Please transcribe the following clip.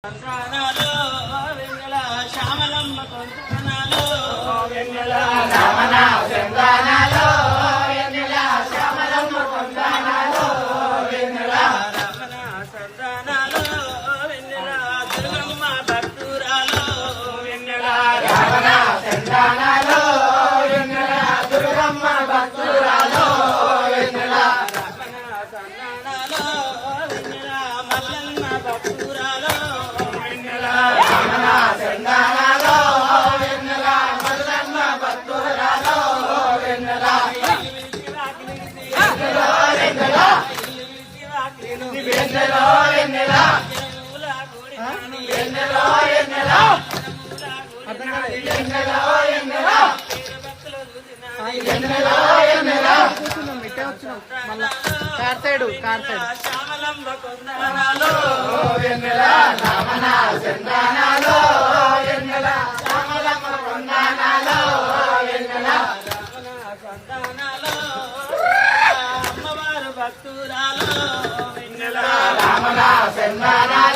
సంతానాలు వెన్నెల శ్యామలమ్మ సంతానాలు వెన్నెల రమణ సంతానాలు వెన్నెల శ్యామలమ్మ సంతానాలు వెన్నెల రమణ సంతానాలు వెన్నెల దుర్గమ్మ భక్తురాలు వెన్నెల రమణ సంతానాలు వెన్నెల దుర్గమ్మ భక్తురాలు వెన్నెల రమణ సంతానాలు వెన్నెల మల్లన్న భక్తురాలు వెన్నెల రమణ సంతానాలు వెన్నెల మల్లన్న భక్తురాలు వెన్నెల వెన్నెల వెన్నెల వెన్నెల వెన్నెల వెన్నెల శ్యామలమ్మ కొందనాలు వెన్నెల రమణ సంతానాలు వెన్నెల శ్యామలమ్మ కొందనాలు వెన్నెల సంతానాలు అమ్మవారు భక్తురాలు వెన్నెల రమణ సంతానాలు